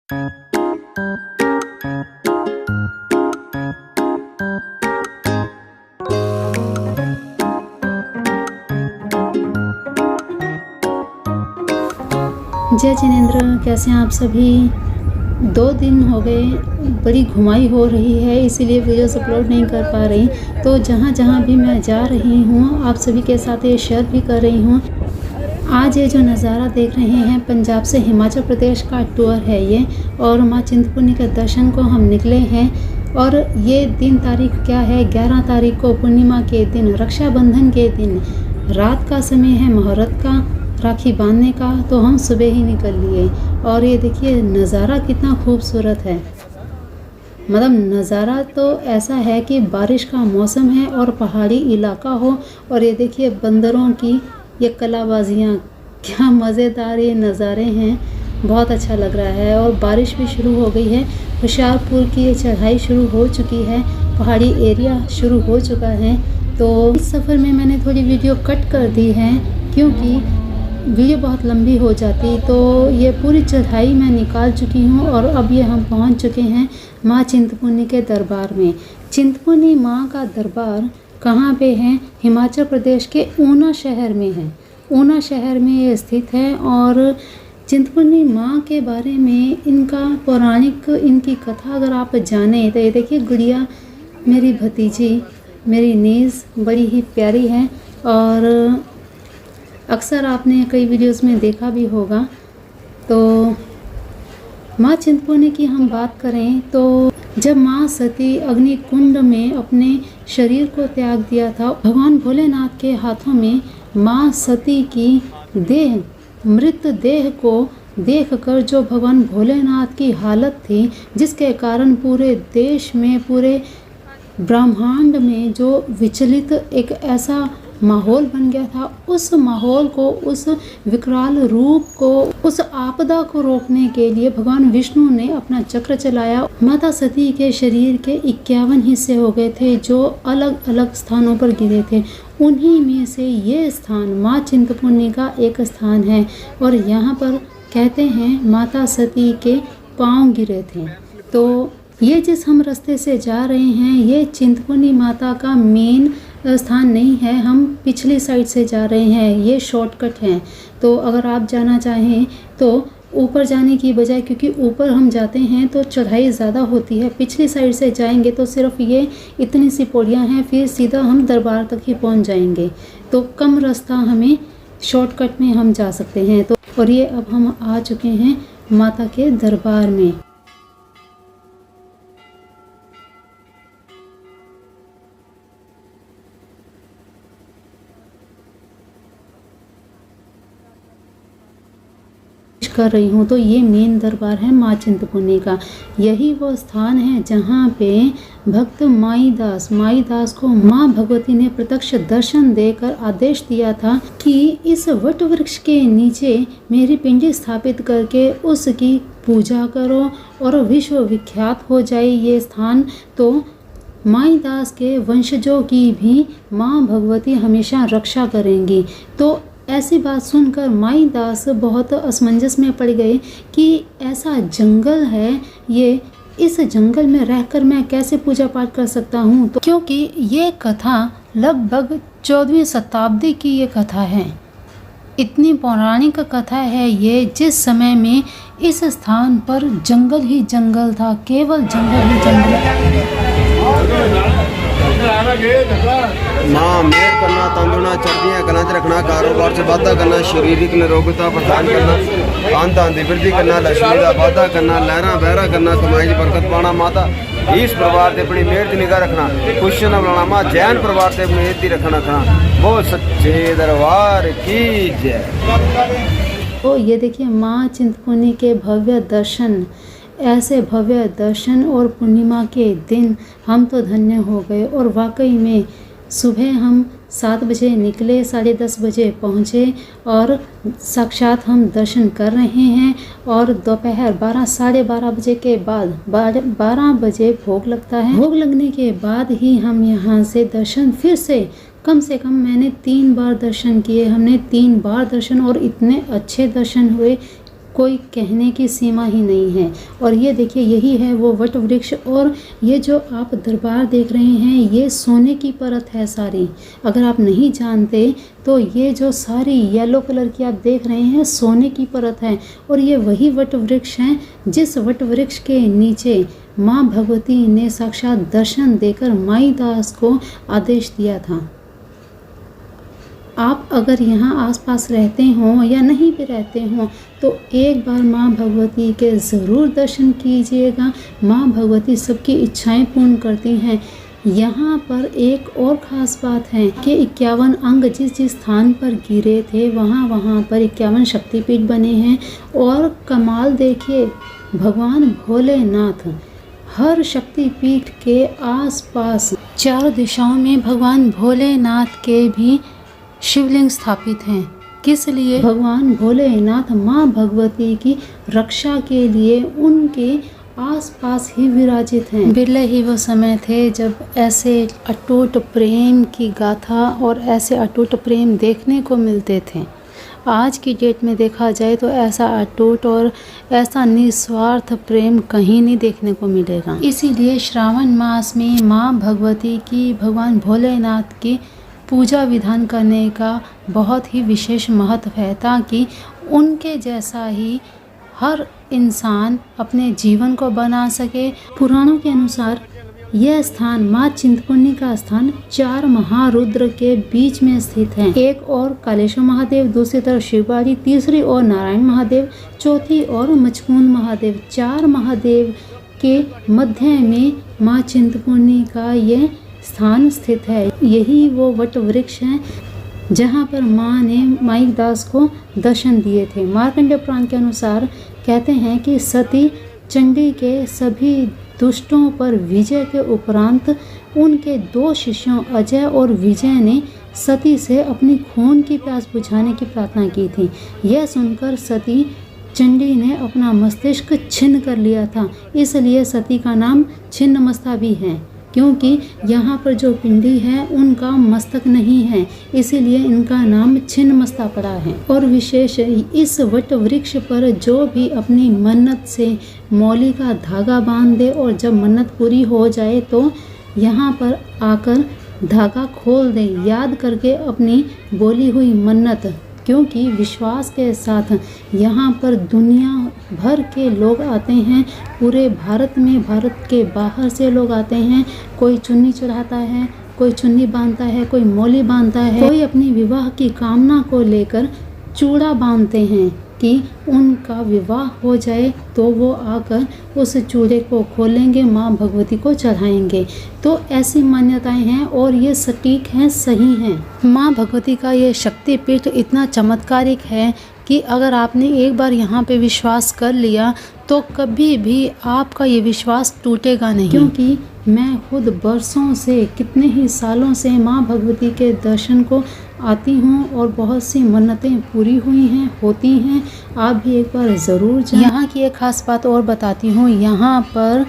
जय जिनेंद्र, कैसे हैं आप सभी। 2 दिन हो गए, बड़ी घुमाई हो रही है, इसीलिए वीडियोस अपलोड नहीं कर पा रही। तो जहाँ जहाँ भी मैं जा रही हूँ आप सभी के साथ ये शेयर भी कर रही हूँ। आज ये जो नज़ारा देख रहे हैं, पंजाब से हिमाचल प्रदेश का टूर है ये, और माँ चिंतपूर्णी के दर्शन को हम निकले हैं। और ये दिन तारीख क्या है, 11 तारीख को पूर्णिमा के दिन, रक्षाबंधन के दिन, रात का समय है मुहूर्त का, राखी बांधने का। तो हम सुबह ही निकल लिए। और ये देखिए नज़ारा कितना खूबसूरत है। मतलब नज़ारा तो ऐसा है कि बारिश का मौसम है और पहाड़ी इलाका हो, और ये देखिए बंदरों की ये कलाबाजियाँ, क्या मज़ेदार ये नज़ारे हैं। बहुत अच्छा लग रहा है। और बारिश भी शुरू हो गई है। होशियारपुर की ये चढ़ाई शुरू हो चुकी है, पहाड़ी एरिया शुरू हो चुका है। तो इस सफ़र में मैंने थोड़ी वीडियो कट कर दी है, क्योंकि वीडियो बहुत लंबी हो जाती। तो ये पूरी चढ़ाई मैं निकाल चुकी हूँ, और अब ये हम पहुँच चुके हैं माँ चिंतपूर्णी के दरबार में। चिंतपूर्णी माँ का दरबार कहाँ पे है? हिमाचल प्रदेश के ऊना शहर में है। ऊना शहर में ये स्थित है। और चिंतपूर्णी माँ के बारे में, इनका पौराणिक, इनकी कथा अगर आप जाने तो ये देखिए गुड़िया, मेरी भतीजी, मेरी नीज़ बड़ी ही प्यारी है। और अक्सर आपने कई वीडियोस में देखा भी होगा। तो माँ चिंतपूर्णी की हम बात करें तो जब माँ सती अग्नि कुंड में अपने शरीर को त्याग दिया था, भगवान भोलेनाथ के हाथों में माँ सती की देह, मृत देह को देखकर जो भगवान भोलेनाथ की हालत थी, जिसके कारण पूरे देश में, पूरे ब्रह्मांड में जो विचलित एक ऐसा माहौल बन गया था, उस माहौल को, उस विकराल रूप को, उस आपदा को रोकने के लिए भगवान विष्णु ने अपना चक्र चलाया। माता सती के शरीर के 51 हिस्से हो गए थे, जो अलग अलग स्थानों पर गिरे थे। उन्हीं में से ये स्थान माँ चिंतपूर्णी का एक स्थान है। और यहाँ पर कहते हैं माता सती के पाँव गिरे थे। तो ये जिस हम रास्ते से जा रहे हैं, ये चिंतपूर्णी माता का मेन स्थान नहीं है। हम पिछली साइड से जा रहे हैं, ये शॉर्टकट है। तो अगर आप जाना चाहें तो ऊपर जाने की बजाय, क्योंकि ऊपर हम जाते हैं तो चढ़ाई ज़्यादा होती है, पिछली साइड से जाएंगे तो सिर्फ ये इतनी सी पौड़ियाँ हैं, फिर सीधा हम दरबार तक ही पहुंच जाएंगे। तो कम रास्ता हमें शॉर्टकट में हम जा सकते हैं। तो और ये अब हम आ चुके हैं माता के दरबार में। कर रही हूँ। तो ये मेन दरबार है माँ चिंतपूर्णी का। यही वो स्थान है जहाँ पे भक्त माईदास को माँ भगवती ने प्रत्यक्ष दर्शन देकर आदेश दिया था कि इस वट वृक्ष के नीचे मेरी पिंडी स्थापित करके उसकी पूजा करो और विश्व विख्यात हो जाए ये स्थान। तो माईदास के वंशजों की भी माँ भगवती हमेशा रक्षा करेंगी। तो ऐसी बात सुनकर माईदास बहुत असमंजस में पड़ गए कि ऐसा जंगल है, ये इस जंगल में रहकर मैं कैसे पूजा पाठ कर सकता हूँ। तो क्योंकि ये कथा लगभग 14वीं शताब्दी की ये कथा है, इतनी पौराणिक कथा है ये, जिस समय में इस स्थान पर जंगल ही जंगल था, केवल जंगल ही जंगल। माँ मेहर करना, तंदुरुस्ती चढ़दियाँ कला च रखना, कारोबार से वाधा करना, शारीरिक निरोगता प्रदान करना, खानदान की वृद्धि करना, लक्ष्मी का वाधा करना, लहरा बहरा करना, कमाई बरकत पाना। माता इस परिवार से अपनी मेहर की निगाह रखना, खुश न बुलाना। माँ जैन परिवार से मेहर की रखना वो सच्चे दरबार की जय। तो ये देखिए माँ चिंतपूर्णी के भव्य दर्शन, ऐसे भव्य दर्शन, और पूर्णिमा के दिन हम तो धन्य हो गए। और वाकई में सुबह हम 7 बजे निकले, 10:30 बजे पहुँचे, और साक्षात हम दर्शन कर रहे हैं। और दोपहर 12 साढ़े 12 बजे के बाद 12 बजे भोग लगता है। भोग लगने के बाद ही हम यहाँ से दर्शन फिर से कम मैंने 3 बार दर्शन किए। हमने 3 बार दर्शन, और इतने अच्छे दर्शन हुए, कोई कहने की सीमा ही नहीं है। और ये देखिए, यही है वो वट वृक्ष। और ये जो आप दरबार देख रहे हैं, ये सोने की परत है सारी। अगर आप नहीं जानते तो ये जो सारी येलो कलर की आप देख रहे हैं, सोने की परत है। और ये वही वट वृक्ष हैं जिस वट वृक्ष के नीचे माँ भगवती ने साक्षात दर्शन देकर माईदास को आदेश दिया था। आप अगर यहाँ आसपास रहते हों या नहीं भी रहते हों तो एक बार माँ भगवती के ज़रूर दर्शन कीजिएगा। माँ भगवती सबकी इच्छाएं पूर्ण करती हैं। यहाँ पर एक और ख़ास बात है कि 51 अंग जिस जिस स्थान पर गिरे थे वहाँ पर 51 शक्तिपीठ बने हैं। और कमाल देखिए, भगवान भोलेनाथ हर शक्तिपीठ के आसपास 4 दिशाओं में भगवान भोलेनाथ के भी शिवलिंग स्थापित हैं। किस लिए? भगवान भोलेनाथ माँ भगवती की रक्षा के लिए उनके आसपास ही विराजित हैं। बिरले ही वो समय थे जब ऐसे अटूट प्रेम की गाथा और ऐसे अटूट प्रेम देखने को मिलते थे। आज की डेट में देखा जाए तो ऐसा अटूट और ऐसा निस्वार्थ प्रेम कहीं नहीं देखने को मिलेगा। इसीलिए श्रावण मास में माँ भगवती की, भगवान भोलेनाथ की पूजा विधान करने का बहुत ही विशेष महत्व है, ताकि उनके जैसा ही हर इंसान अपने जीवन को बना सके। पुराणों के अनुसार यह स्थान माँ चिंतपूर्णी का स्थान 4 महारुद्र के बीच में स्थित है। एक और कालेश्वर महादेव, दूसरी तरफ शिवबाड़ी, तीसरी ओर नारायण महादेव, चौथी ओर मचकुंद महादेव। 4 महादेव के मध्य में माँ चिंतपूर्णी का ये स्थान स्थित है। यही वो वट वृक्ष है जहाँ पर माँ ने माईदास को दर्शन दिए थे। मार्कंडेय पुराण के अनुसार कहते हैं कि सती चंडी के सभी दुष्टों पर विजय के उपरांत उनके 2 शिष्यों अजय और विजय ने सती से अपनी खून की प्यास बुझाने की प्रार्थना की थी। यह सुनकर सती चंडी ने अपना मस्तिष्क छिन्न कर लिया था, इसलिए सती का नाम छिन्नमस्ता भी है, क्योंकि यहाँ पर जो पिंडी है उनका मस्तक नहीं है, इसीलिए इनका नाम छिन्नमस्ता पड़ा है। और विशेष इस वट वृक्ष पर जो भी अपनी मन्नत से मौली का धागा बांध दे और जब मन्नत पूरी हो जाए तो यहाँ पर आकर धागा खोल दे, याद करके अपनी बोली हुई मन्नत। क्योंकि विश्वास के साथ यहाँ पर दुनिया भर के लोग आते हैं, पूरे भारत में, भारत के बाहर से लोग आते हैं। कोई चुन्नी चढ़ाता है, कोई चुन्नी बांधता है, कोई मौली बांधता है, कोई अपनी विवाह की कामना को लेकर चूड़ा बांधते हैं कि उनका विवाह हो जाए तो वो आकर उस चूड़े को खोलेंगे, माँ भगवती को चढ़ाएंगे। तो ऐसी मान्यताएं हैं और ये सटीक हैं, सही हैं। माँ भगवती का ये शक्तिपीठ इतना चमत्कारिक है कि अगर आपने एक बार यहाँ पे विश्वास कर लिया तो कभी भी आपका ये विश्वास टूटेगा नहीं। क्योंकि मैं खुद बरसों से, कितने ही सालों से माँ भगवती के दर्शन को आती हूँ और बहुत सी मन्नतें पूरी हुई हैं, होती हैं। आप भी एक बार ज़रूर जाएं। यहाँ की एक ख़ास बात और बताती हूँ, यहाँ पर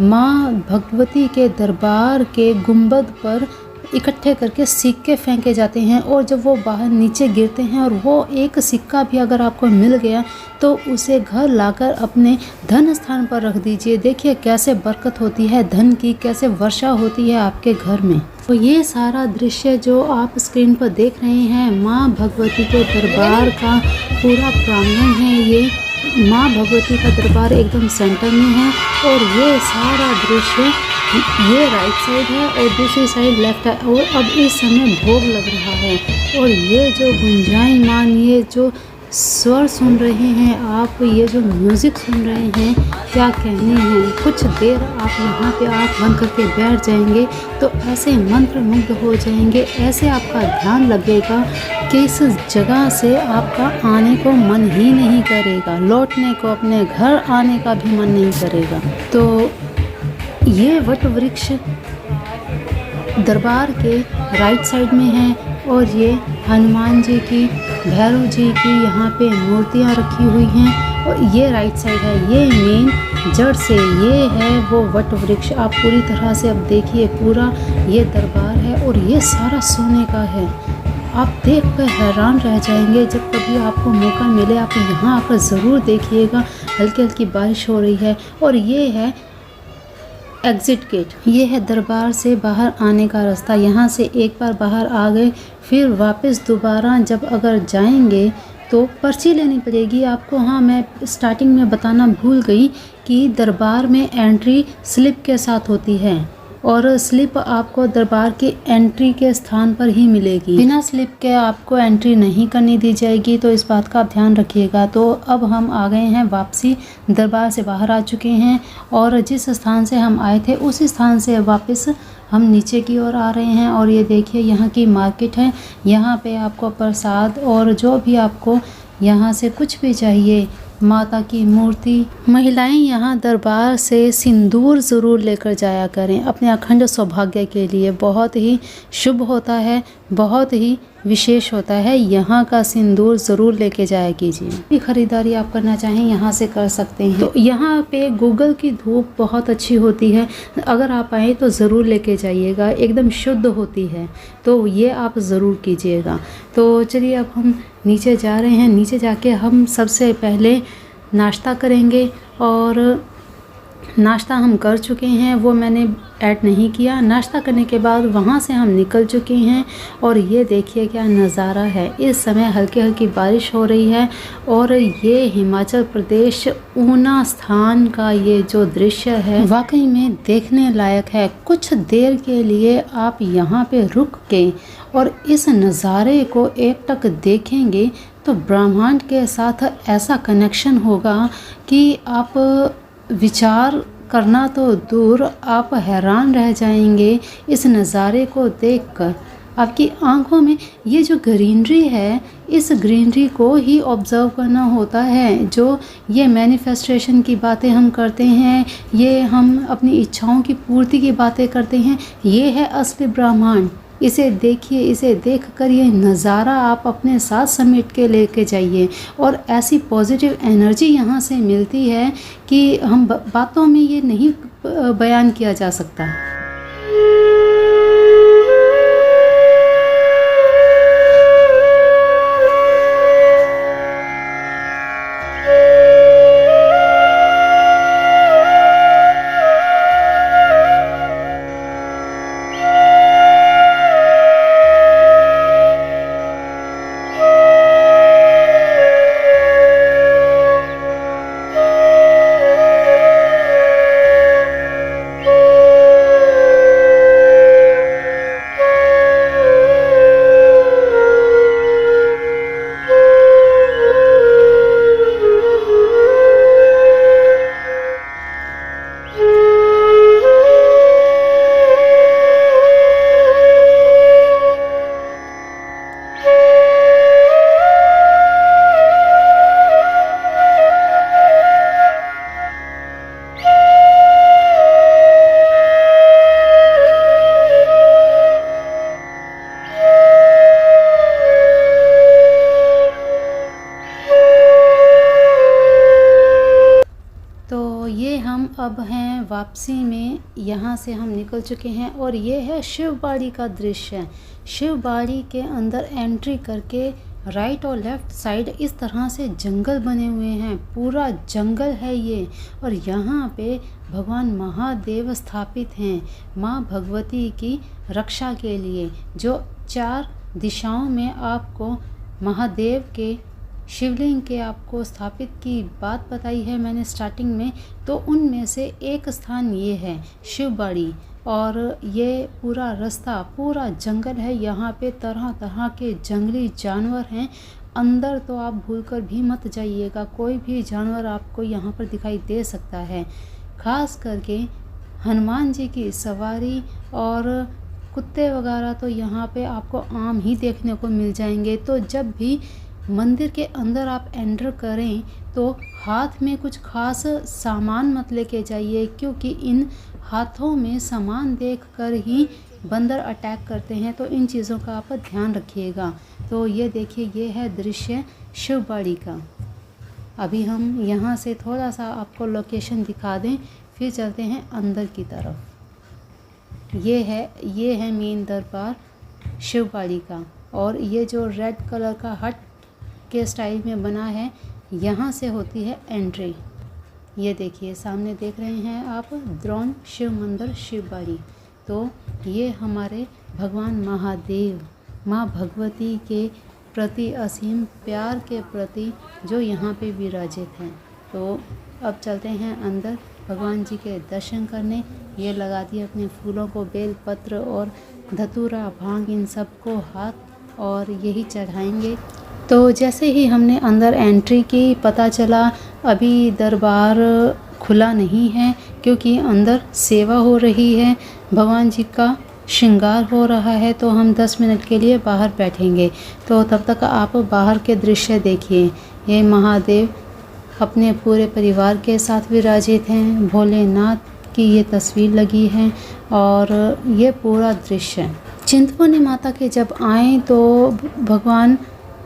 माँ भगवती के दरबार के गुंबद पर इकट्ठे करके सिक्के फेंके जाते हैं और जब वो बाहर नीचे गिरते हैं और वो एक सिक्का भी अगर आपको मिल गया तो उसे घर लाकर अपने धन स्थान पर रख दीजिए। देखिए कैसे बरकत होती है धन की, कैसे वर्षा होती है आपके घर में। तो ये सारा दृश्य जो आप स्क्रीन पर देख रहे हैं माँ भगवती के दरबार का पूरा प्रांगण है। ये माँ भगवती का दरबार एकदम सेंटर में है और ये सारा दृश्य, ये राइट साइड है और दूसरी साइड लेफ्ट है। और अब इस समय भोग लग रहा है और ये जो गुंजायमान, ये जो स्वर सुन रहे हैं आप, ये जो म्यूज़िक सुन रहे हैं, क्या कहने हैं। कुछ देर आप यहाँ पे आँख बंद करके बैठ जाएंगे तो ऐसे मंत्र मुग्ध हो जाएंगे, ऐसे आपका ध्यान लगेगा कि इस जगह से आपका आने को मन ही नहीं करेगा, लौटने को, अपने घर आने का भी मन नहीं करेगा। तो ये वट वृक्ष दरबार के राइट साइड में है और ये हनुमान जी की, भैरव जी की यहाँ पे मूर्तियाँ रखी हुई हैं और ये राइट साइड है। ये मेन जड़ से ये है वो वट वृक्ष। आप पूरी तरह से अब देखिए, पूरा ये दरबार है और ये सारा सोने का है। आप देख कर हैरान रह जाएंगे। जब कभी आपको मौका मिले आप यहाँ आकर ज़रूर देखिएगा। हल्की हल्की बारिश हो रही है और ये है एग्ज़िट गेट, ये है दरबार से बाहर आने का रास्ता। यहाँ से एक बार बाहर आ गए फिर वापस दोबारा जब अगर जाएंगे तो पर्ची लेनी पड़ेगी आपको। हाँ, मैं स्टार्टिंग में बताना भूल गई कि दरबार में एंट्री स्लिप के साथ होती है और स्लिप आपको दरबार की एंट्री के स्थान पर ही मिलेगी। बिना स्लिप के आपको एंट्री नहीं करनी दी जाएगी, तो इस बात का आप ध्यान रखिएगा। तो अब हम आ गए हैं वापसी, दरबार से बाहर आ चुके हैं और जिस स्थान से हम आए थे उस स्थान से वापस हम नीचे की ओर आ रहे हैं। और ये देखिए यहाँ की मार्केट है। यहाँ पे आपको प्रसाद और जो भी आपको यहाँ से कुछ भी चाहिए, माता की मूर्ति। महिलाएं यहाँ दरबार से सिंदूर ज़रूर लेकर जाया करें अपने अखंड सौभाग्य के लिए। बहुत ही शुभ होता है, बहुत ही विशेष होता है। यहाँ का सिंदूर ज़रूर लेके जाया कीजिए। भी खरीदारी आप करना चाहें यहाँ से कर सकते हैं। तो यहाँ पे गूगल की धूप बहुत अच्छी होती है, अगर आप आए तो ज़रूर लेके जाइएगा, एकदम शुद्ध होती है, तो ये आप ज़रूर कीजिएगा। तो चलिए अब हम नीचे जा रहे हैं। नीचे जाके हम सबसे पहले नाश्ता करेंगे और नाश्ता हम कर चुके हैं, वो मैंने ऐड नहीं किया। नाश्ता करने के बाद वहाँ से हम निकल चुके हैं और ये देखिए क्या नज़ारा है। इस समय हल्की हल्की बारिश हो रही है और ये हिमाचल प्रदेश ऊना स्थान का ये जो दृश्य है वाकई में देखने लायक है। कुछ देर के लिए आप यहाँ पे रुक के और इस नज़ारे को एकटक देखेंगे तो ब्रह्मांड के साथ ऐसा कनेक्शन होगा कि आप विचार करना तो दूर, आप हैरान रह जाएंगे इस नज़ारे को देखकर। आपकी आंखों में ये जो ग्रीनरी है, इस ग्रीनरी को ही ऑब्ज़र्व करना होता है। जो ये मैनिफेस्टेशन की बातें हम करते हैं, ये हम अपनी इच्छाओं की पूर्ति की बातें करते हैं, ये है असली ब्रह्मांड। इसे देखिए, इसे देखकर ये नज़ारा आप अपने साथ समेट के लेके जाइए और ऐसी पॉजिटिव एनर्जी यहाँ से मिलती है कि हम बातों में ये नहीं बयान किया जा सकता। अब हैं वापसी में, यहाँ से हम निकल चुके हैं और ये है शिवबाड़ी का दृश्य। शिवबाड़ी के अंदर एंट्री करके राइट और लेफ़्ट साइड इस तरह से जंगल बने हुए हैं, पूरा जंगल है ये। और यहाँ पे भगवान महादेव स्थापित हैं माँ भगवती की रक्षा के लिए। जो 4 दिशाओं में आपको महादेव के शिवलिंग के आपको स्थापित की बात बताई है मैंने स्टार्टिंग में, तो उनमें से एक स्थान ये है शिवबाड़ी। और ये पूरा रास्ता पूरा जंगल है, यहाँ पे तरह तरह के जंगली जानवर हैं। अंदर तो आप भूलकर भी मत जाइएगा, कोई भी जानवर आपको यहाँ पर दिखाई दे सकता है। खास करके हनुमान जी की सवारी और कुत्ते वगैरह तो यहाँ पे आपको आम ही देखने को मिल जाएंगे। तो जब भी मंदिर के अंदर आप एंटर करें तो हाथ में कुछ खास सामान मत लेके जाइए, क्योंकि इन हाथों में सामान देखकर ही बंदर अटैक करते हैं। तो इन चीज़ों का आप ध्यान रखिएगा। तो ये देखिए, ये है दृश्य शिवबाड़ी का। अभी हम यहाँ से थोड़ा सा आपको लोकेशन दिखा दें, फिर चलते हैं अंदर की तरफ। ये है मेन दरबार शिवबाड़ी का। और ये जो रेड कलर का हट के स्टाइल में बना है, यहाँ से होती है एंट्री। ये देखिए सामने देख रहे हैं आप द्रोण शिव मंदिर शिवबाड़ी। तो ये हमारे भगवान महादेव माँ भगवती के प्रति असीम प्यार के प्रति जो यहाँ पे विराजित हैं। तो अब चलते हैं अंदर भगवान जी के दर्शन करने। ये लगा दिए अपने फूलों को, बेल पत्र और धतूरा भांग इन सब को हाथ, और यही चढ़ाएंगे। तो जैसे ही हमने अंदर एंट्री की, पता चला अभी दरबार खुला नहीं है क्योंकि अंदर सेवा हो रही है, भगवान जी का श्रृंगार हो रहा है। तो हम 10 मिनट के लिए बाहर बैठेंगे। तो तब तक आप बाहर के दृश्य देखिए। ये महादेव अपने पूरे परिवार के साथ विराजित हैं, भोलेनाथ की ये तस्वीर लगी है और ये पूरा दृश्य। चिंतपूर्णी माता के जब आएँ तो भगवान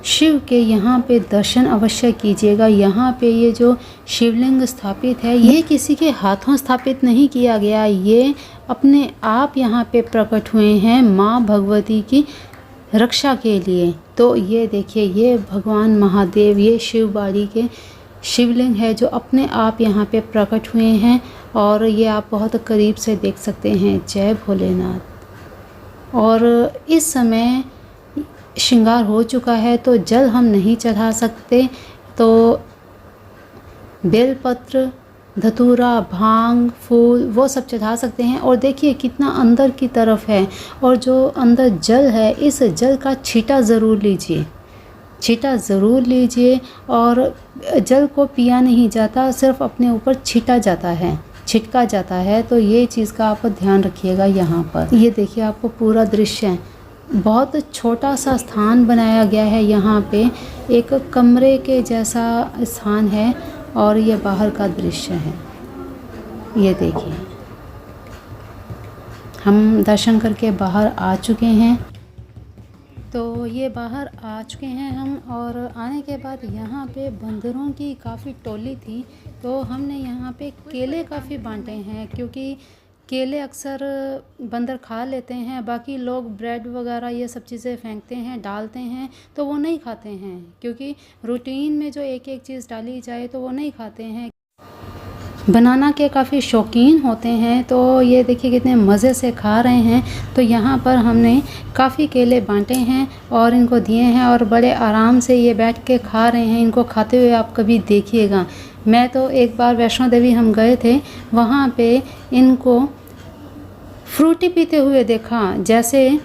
शिव के यहाँ पे दर्शन अवश्य कीजिएगा। यहाँ पे ये जो शिवलिंग स्थापित है, ये किसी के हाथों स्थापित नहीं किया गया, ये अपने आप यहाँ पे प्रकट हुए हैं माँ भगवती की रक्षा के लिए। तो ये देखिए, ये भगवान महादेव, ये शिवबाड़ी के शिवलिंग है जो अपने आप यहाँ पे प्रकट हुए हैं और ये आप बहुत करीब से देख सकते हैं। जय भोलेनाथ। और इस समय श्रृंगार हो चुका है तो जल हम नहीं चढ़ा सकते, तो बेलपत्र, धतूरा, भांग, फूल वो सब चढ़ा सकते हैं। और देखिए कितना अंदर की तरफ है, और जो अंदर जल है, इस जल का छींटा ज़रूर लीजिए, छींटा ज़रूर लीजिए। और जल को पिया नहीं जाता, सिर्फ अपने ऊपर छींटा जाता है, छिटका जाता है। तो ये चीज़ का आप ध्यान रखिएगा। यहाँ पर ये देखिए आपको पूरा दृश्य, बहुत छोटा सा स्थान बनाया गया है। यहाँ पे एक कमरे के जैसा स्थान है और ये बाहर का दृश्य है। ये देखिए हम दर्शन करके बाहर आ चुके हैं। तो ये बाहर आ चुके हैं हम, और आने के बाद यहाँ पे बंदरों की काफ़ी टोली थी। तो हमने यहाँ पे केले काफ़ी बांटे हैं, क्योंकि केले अक्सर बंदर खा लेते हैं, बाकी लोग ब्रेड वगैरह ये सब चीज़ें फेंकते हैं, डालते हैं, तो वो नहीं खाते हैं, क्योंकि रूटीन में जो एक एक चीज़ डाली जाए तो वो नहीं खाते हैं। बनाना के काफ़ी शौकीन होते हैं। तो ये देखिए कितने मज़े से खा रहे हैं। तो यहाँ पर हमने काफ़ी केले बांटे हैं और इनको दिए हैं, और बड़े आराम से ये बैठ के खा रहे हैं। इनको खाते हुए आप कभी देखिएगा। मैं तो एक बार वैष्णो देवी हम गए थे, वहाँ पे इनको फ्रूटी पीते हुए देखा। जैसे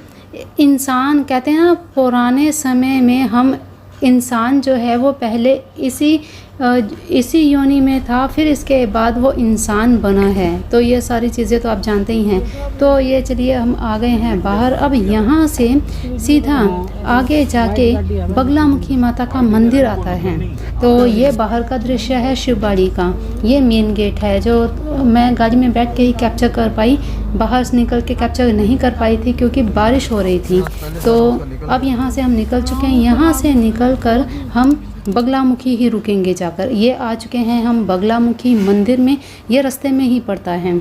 इंसान कहते हैं ना, पुराने समय में हम इंसान जो है वो पहले इसी योनि में था, फिर इसके बाद वो इंसान बना है। तो ये सारी चीज़ें तो आप जानते ही हैं। तो ये चलिए हम आ गए हैं बाहर। अब यहाँ से सीधा आगे जाके बगलामुखी माता का मंदिर आता है। तो ये बाहर का दृश्य है शिवबाड़ी का। ये मेन गेट है जो मैं गाड़ी में बैठ के ही कैप्चर कर पाई, बाहर से निकल के कैप्चर नहीं कर पाई थी क्योंकि बारिश हो रही थी। तो अब यहाँ से हम निकल चुके हैं। यहाँ से निकल कर हम बगलामुखी ही रुकेंगे जाकर। ये आ चुके हैं हम बगलामुखी मंदिर में, ये रास्ते में ही पड़ता है।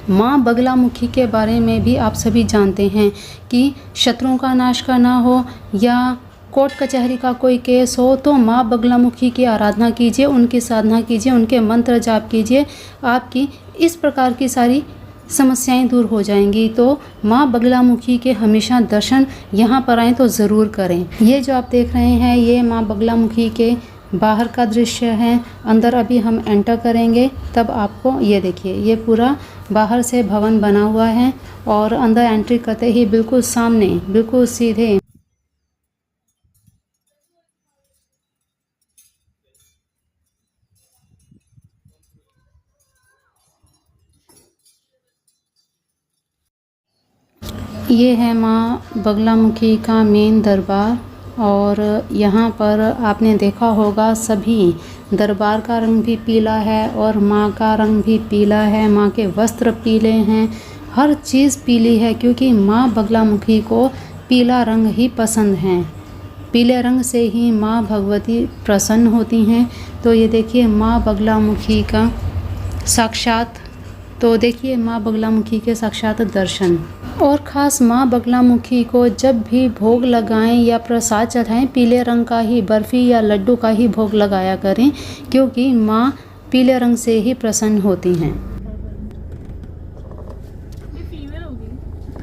माँ बगलामुखी के बारे में भी आप सभी जानते हैं कि शत्रुओं का नाश करना हो या कोर्ट कचहरी का कोई केस हो, तो माँ बगलामुखी की आराधना कीजिए, उनकी साधना कीजिए, उनके मंत्र जाप कीजिए, आपकी इस प्रकार की सारी समस्याएं दूर हो जाएंगी। तो माँ बगलामुखी के हमेशा दर्शन यहाँ पर आएँ तो ज़रूर करें। ये जो आप देख रहे हैं ये माँ बगलामुखी के बाहर का दृश्य है। अंदर अभी हम एंटर करेंगे तब आपको ये देखिए, ये पूरा बाहर से भवन बना हुआ है और अंदर एंट्री करते ही बिल्कुल सामने, बिल्कुल सीधे ये है माँ बगलामुखी का मेन दरबार। और यहाँ पर आपने देखा होगा सभी दरबार का रंग भी पीला है और माँ का रंग भी पीला है, माँ के वस्त्र पीले हैं, हर चीज़ पीली है क्योंकि माँ बगलामुखी को पीला रंग ही पसंद है। पीले रंग से ही माँ भगवती प्रसन्न होती हैं। तो ये देखिए माँ बगलामुखी का साक्षात, तो देखिए माँ बगलामुखी के साक्षात दर्शन। और ख़ास माँ बगलामुखी को जब भी भोग लगाएं या प्रसाद चढ़ाएं, पीले रंग का ही बर्फ़ी या लड्डू का ही भोग लगाया करें, क्योंकि माँ पीले रंग से ही प्रसन्न होती हैं।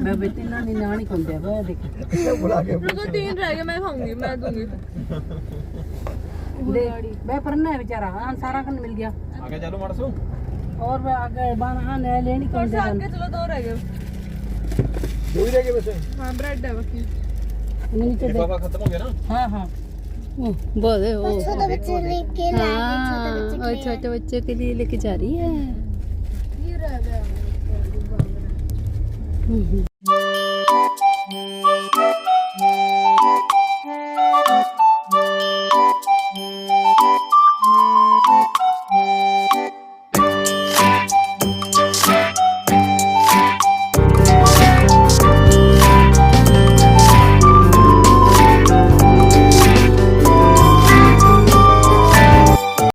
मैं बेटी ना नहीं खोल दे वो देख रुको 3 रह गए, मैं खाऊंगी, मैं दूंगी। मैं पढ़ना है बेचारा। हाँ सारा खन मिल गया। आगे चलो मरसू और मैं आगे बाना लेनी थोड़ा कौन सा आगे चलो, 2 रह गए। दो ही रह गए वैसे। हाँ ब्रेड है बाकी। नीचे ये बाबा खत्म हो गया ना। हाँ हाँ बहुत है वो। छोटे बच्चे लेके हाँ, और छोटे बच्चे के लिए लेके जा रही है। ये रह गया।